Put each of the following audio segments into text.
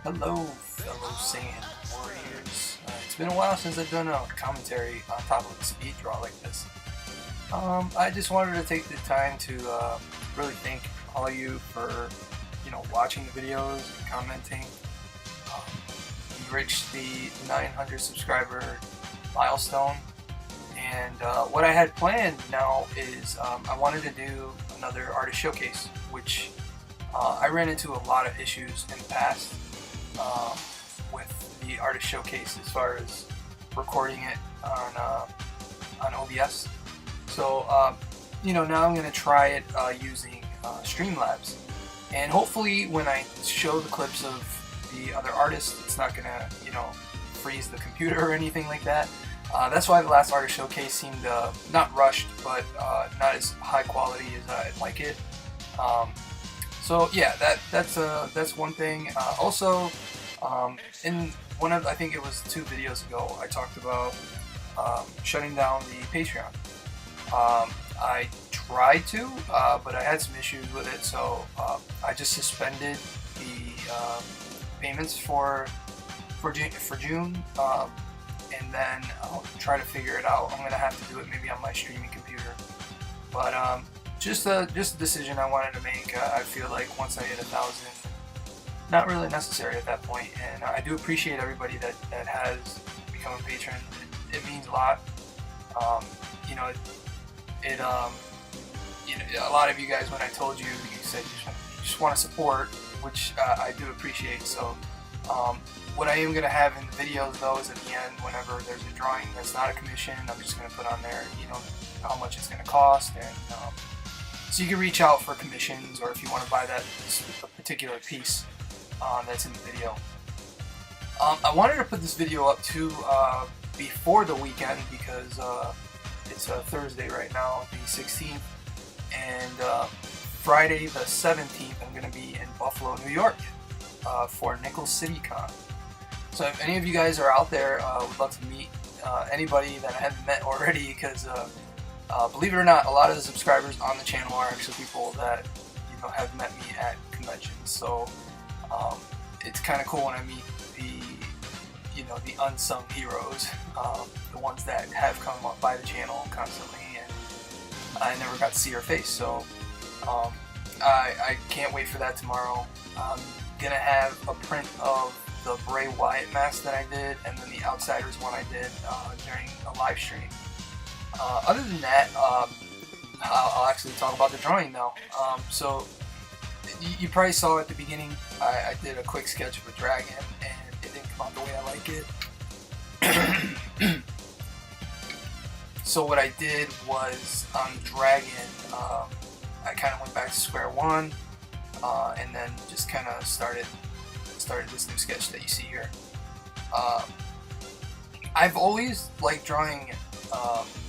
Hello, fellow sand warriors. It's been a while since I've done a commentary on top of a speed draw like this. I just wanted to take the time to really thank all of you for, watching the videos and commenting. We reached the 900 subscriber milestone, and what I had planned now is I wanted to do another artist showcase, which I ran into a lot of issues in the past with the artist showcase as far as recording it on OBS. So now I'm going to try it using Streamlabs, and hopefully when I show the clips of the other artists, it's not going to freeze the computer or anything like that. That's why the last artist showcase seemed not rushed, but not as high quality as I'd like it. So yeah, that's one thing. Also, in one of, I think it was 2 videos ago, I talked about shutting down the Patreon. I tried to, but I had some issues with it, so I just suspended the payments for June, and then I'll try to figure it out. I'm gonna have to do it maybe on my streaming computer, but just a decision I wanted to make. I feel like once I hit 1,000, not really necessary at that point, and I do appreciate everybody that has become a patron. It means a lot. A lot of you guys, when I told you, you said you just want to support, which I do appreciate. So what I am going to have in the videos though is at the end, whenever there's a drawing that's not a commission, I'm just going to put on there, how much it's going to cost, and so you can reach out for commissions, or if you want to buy that particular piece that's in the video. I wanted to put this video up too before the weekend, because it's a Thursday right now, the 16th, and Friday the 17th I'm going to be in Buffalo, New York for Nickel City Con. So if any of you guys are out there, would love to meet anybody that I haven't met already, because believe it or not, a lot of the subscribers on the channel are actually people that have met me at conventions. So it's kind of cool when I meet the unsung heroes, the ones that have come up by the channel constantly, and I never got to see her face. So I can't wait for that tomorrow. I'm gonna have a print of the Bray Wyatt mask that I did, and then the Outsiders one I did during a live stream. Other than that, I'll actually talk about the drawing now. So you probably saw at the beginning, I did a quick sketch of a dragon, and it didn't come out the way I like it. So what I did was, on the dragon, I kind of went back to square one, and then just kind of started this new sketch that you see here. I've always liked drawing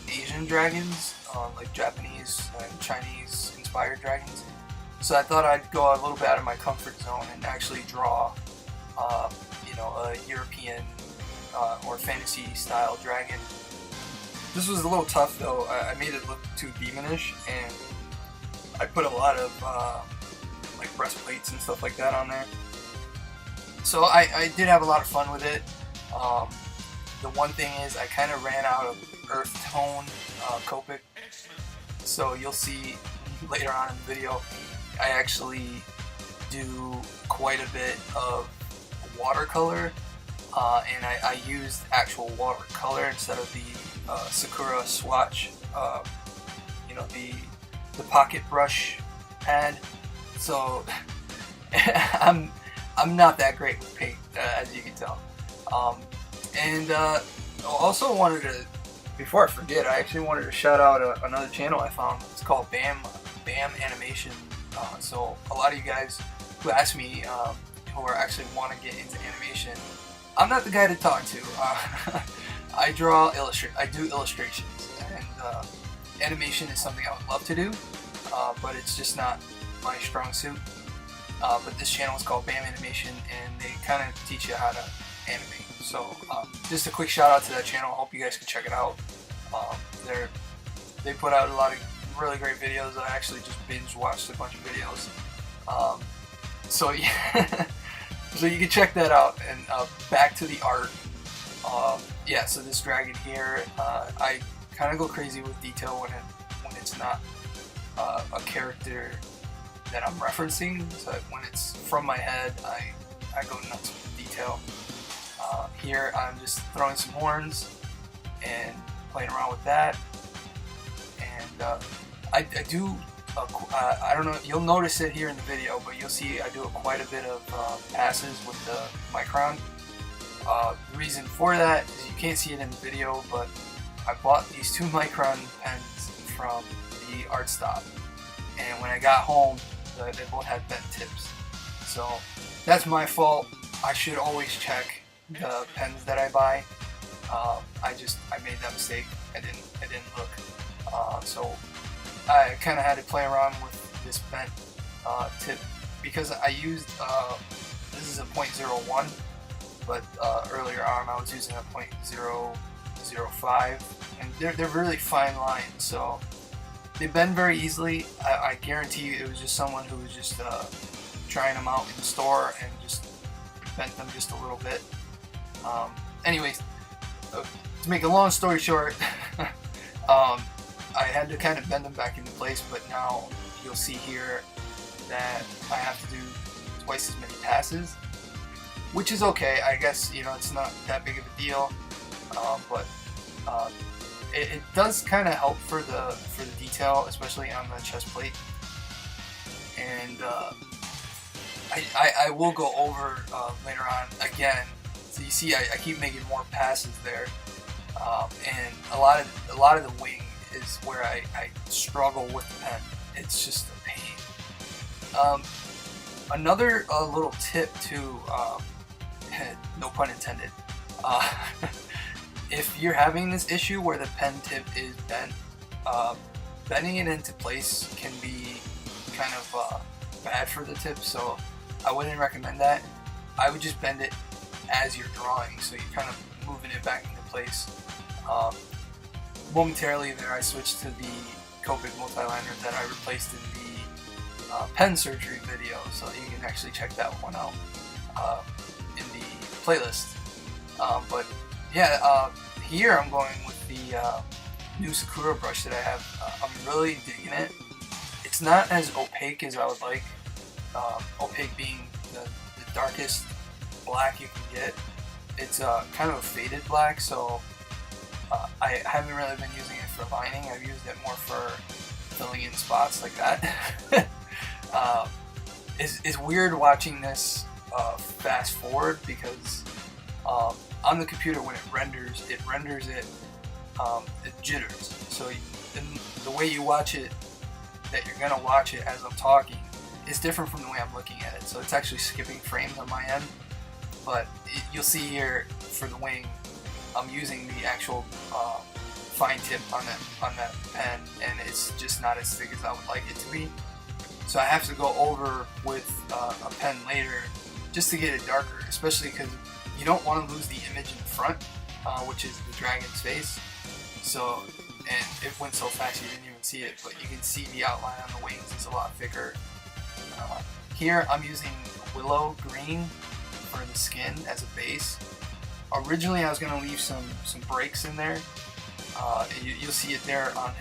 Asian dragons, like Japanese and Chinese inspired dragons. So I thought I'd go a little bit out of my comfort zone and actually draw, a European or fantasy style dragon. This was a little tough though. I made it look too demonish, and I put a lot of like breastplates and stuff like that on there. So I did have a lot of fun with it. The one thing is, I kind of ran out of earth tone Copic, so you'll see later on in the video I actually do quite a bit of watercolor, and I used actual watercolor instead of the Sakura swatch, the pocket brush pad. So I'm not that great with paint, as you can tell. And also wanted to, before I forget, I actually wanted to shout out another channel I found. It's called Bam Animation. So a lot of you guys who ask me, who are actually want to get into animation, I'm not the guy to talk to. I do illustrations, and animation is something I would love to do, but it's just not my strong suit. But this channel is called Bam Animation, and they kind of teach you how to animate. So just a quick shout out to that channel. I hope you guys can check it out. They put out a lot of really great videos. I actually just binge watched a bunch of videos. So yeah, so you can check that out. And back to the art. Yeah, so this dragon here, I kind of go crazy with detail when it's not a character that I'm referencing. So when it's from my head, I go nuts with detail. Here I'm just throwing some horns and playing around with that. And I do, I don't know, you'll notice it here in the video, but you'll see I do quite a bit of passes with the Micron. The reason for that is you can't see it in the video, but I bought these 2 Micron pens from the art stop, and when I got home, they both had bent tips. So that's my fault. I should always check the pens that I buy. I made that mistake. I didn't look. So I kind of had to play around with this bent tip because I used this is a .01, but earlier on I was using a .005, and they're really fine lines, so they bend very easily. I guarantee you it was just someone who was just trying them out in the store and just bent them just a little bit. Anyways, to make a long story short, I had to kind of bend them back into place, but now you'll see here that I have to do twice as many passes, which is okay. I guess, you know, it's not that big of a deal, but it does kind of help for the detail, especially on the chest plate. And I will go over later on again. So you see, I keep making more passes there, and a lot of the wing is where I struggle with the pen. It's just a pain. Another little tip too, no pun intended. If you're having this issue where the pen tip is bent, bending it into place can be kind of bad for the tip, so I wouldn't recommend that. I would just bend it as you're drawing, so you're kind of moving it back into place. Momentarily there I switched to the Copic multi-liner that I replaced in the pen surgery video, so you can actually check that one out in the playlist. But yeah, here I'm going with the new Sakura brush that I have. I'm really digging it. It's not as opaque as I would like, opaque being the darkest black you can get. It's kind of a faded black, so I haven't really been using it for lining. I've used it more for filling in spots like that. It's weird watching this fast forward because on the computer when it renders it jitters. So the way you watch it, that you're gonna watch it as I'm talking, is different from the way I'm looking at it. So it's actually skipping frames on my end. But you'll see here for the wing, I'm using the actual fine tip on that pen, and it's just not as thick as I would like it to be. So I have to go over with a pen later just to get it darker, especially because you don't want to lose the image in the front, which is the dragon's face. So, and it went so fast you didn't even see it, but you can see the outline on the wings is a lot thicker. Here I'm using willow green for the skin as a base. Originally I was going to leave some breaks in there. You'll see it there on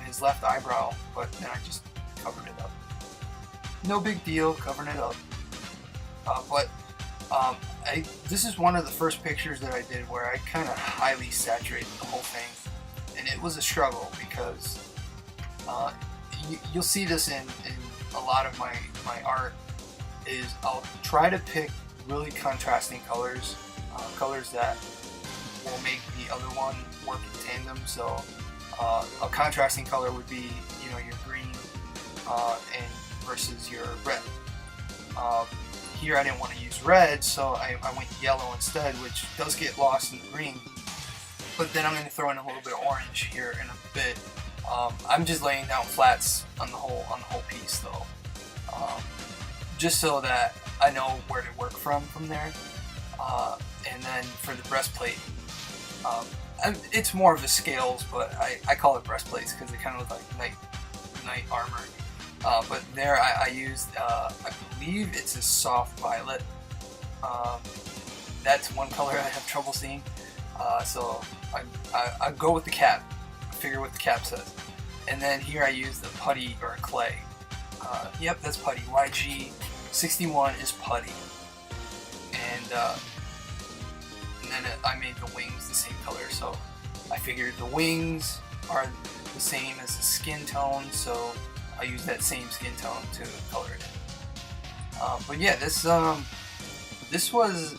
his left eyebrow, but then I just covered it up. No big deal, covering it up. This is one of the first pictures that I did where I kind of highly saturated the whole thing, and it was a struggle because you'll see this in a lot of my art. Is I'll try to pick really contrasting colors, colors that will make the other one work in tandem. So a contrasting color would be, you know, your green and versus your red. Here I didn't want to use red, so I went yellow instead, which does get lost in the green. But then I'm going to throw in a little bit of orange here in a bit. I'm just laying down flats on the whole piece though, just so that I know where to work from there. And then for the breastplate, it's more of the scales, but I call it breastplates because they kind of look like knight armor. But there I used, I believe it's a soft violet. That's one color I have trouble seeing. So I go with the cap, figure what the cap says. And then here I use the putty or clay. Yep, that's putty. YG61 is putty. And then I made the wings the same color. So I figured the wings are the same as the skin tone, so I use that same skin tone to color it in. But yeah, this was,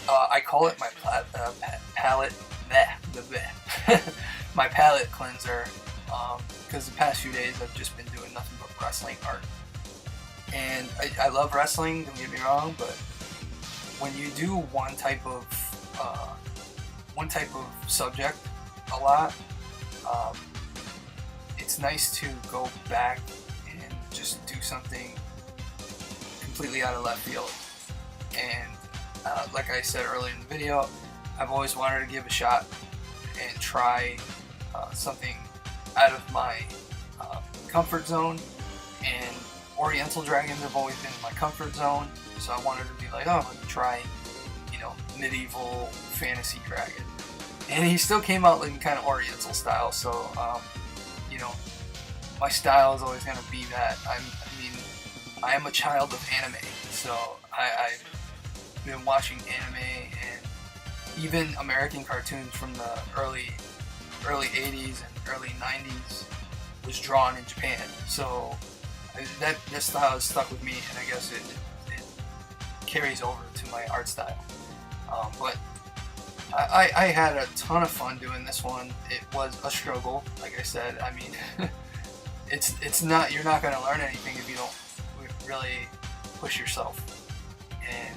I call it my palette, my palette cleanser, because the past few days I've just been doing nothing but wrestling art. And I love wrestling, don't get me wrong, but when you do one type of subject a lot, it's nice to go back and just do something completely out of left field. And like I said earlier in the video, I've always wanted to give a shot and try something out of my comfort zone, and Oriental dragons have always been in my comfort zone, so I wanted to be like, oh, let me try, you know, medieval fantasy dragon. And he still came out in kind of Oriental style, so you know, my style is always going to be that. I am a child of anime, so I've been watching anime and even American cartoons from the early 80s and early 90s was drawn in Japan. So that style has stuck with me, and I guess it carries over to my art style. But I had a ton of fun doing this one. It was a struggle, like I said. I mean, it's not, you're not going to learn anything if you don't really push yourself. And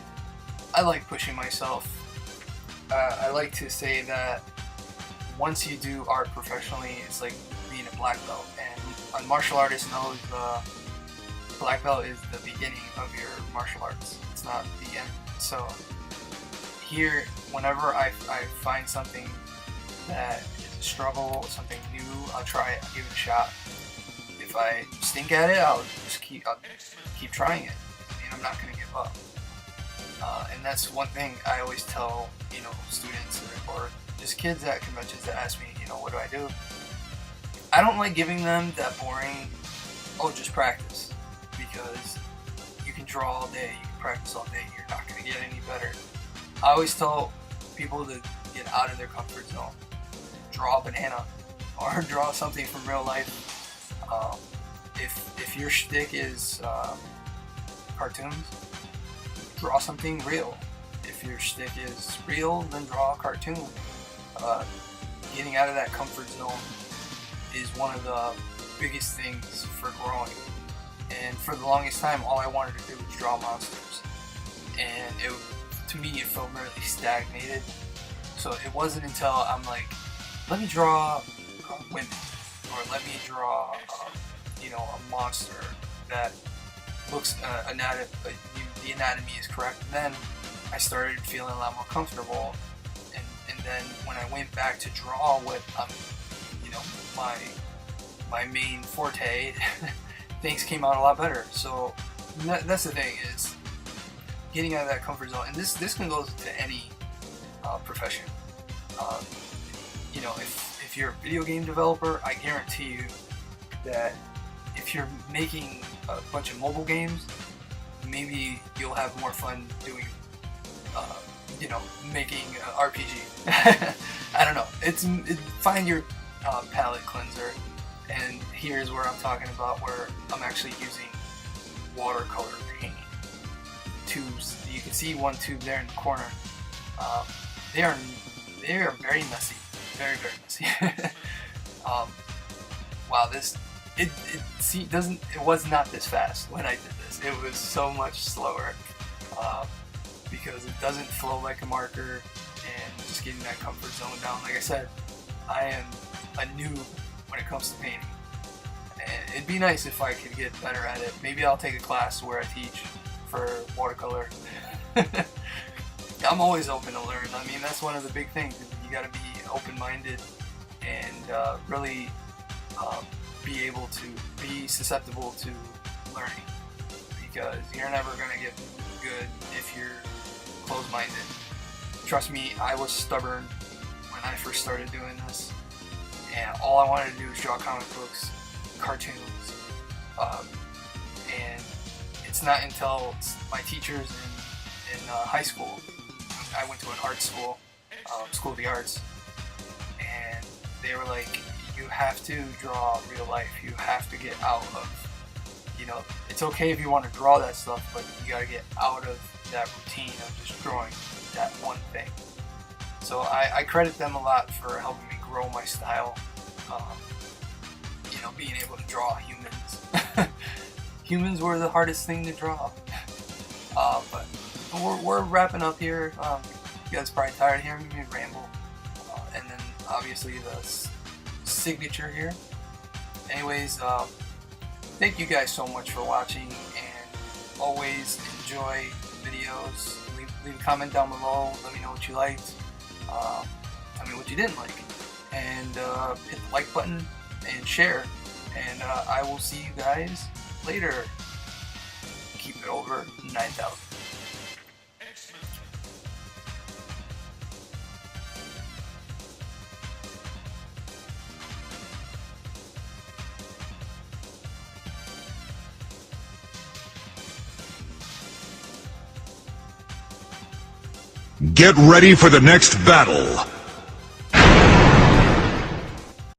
I like pushing myself. I like to say that once you do art professionally, it's like being a black belt. And a martial artist knows black belt is the beginning of your martial arts. It's not the end. So here, whenever I find something that is a struggle, something new, I'll try it, I'll give it a shot. If I stink at it, I'll keep trying it. And I'm not going to give up. And that's one thing I always tell, you know, students or just kids at conventions that ask me, you know, what do I do? I don't like giving them that boring, oh, just practice. Because you can draw all day, you can practice all day, you're not going to get any better. I always tell people to get out of their comfort zone. Draw a banana or draw something from real life. If your shtick is cartoons, draw something real. If your shtick is real, then draw a cartoon. Getting out of that comfort zone is one of the biggest things for growing. And for the longest time, all I wanted to do was draw monsters. And to me, it felt really stagnated. So it wasn't until I'm like, let me draw women, or let me draw, you know, a monster that looks the anatomy is correct. And then I started feeling a lot more comfortable. And then when I went back to draw what you know, my main forte, things came out a lot better. So that's the thing, is getting out of that comfort zone. And this can go to any profession. You know, if you're a video game developer, I guarantee you that if you're making a bunch of mobile games, maybe you'll have more fun doing, you know, making an RPG. I don't know. Find your palette cleanser. And here's where I'm talking about where I'm actually using watercolor paint tubes. You can see one tube there in the corner. They are very messy, very messy. Wow, it was not this fast when I did this. It was so much slower because it doesn't flow like a marker, and just getting that comfort zone down. Like I said, I am a noob when it comes to painting. And it'd be nice if I could get better at it. Maybe I'll take a class where I teach for watercolor. I'm always open to learn. I mean, that's one of the big things. You got to be open-minded and really be able to be susceptible to learning, because you're never going to get good if you're closed-minded. Trust me, I was stubborn when I first started doing this, and all I wanted to do was draw comic books, cartoons, and it's not until my teachers in high school, I went to an art school, School of the Arts, and they were like, you have to draw real life, you have to get out of, you know, it's okay if you want to draw that stuff, but you gotta get out of that routine of just drawing that one thing. So I credit them a lot for helping me grow my style, you know, being able to draw humans. Humans were the hardest thing to draw. But we're wrapping up here. You guys are probably tired of hearing me ramble. And then obviously the signature here. Anyways, thank you guys so much for watching, and always enjoy videos. Leave a comment down below. Let me know what you liked. What you didn't like. And hit the like button and share. And I will see you guys later. Keep it over 9,000. Get ready for the next battle.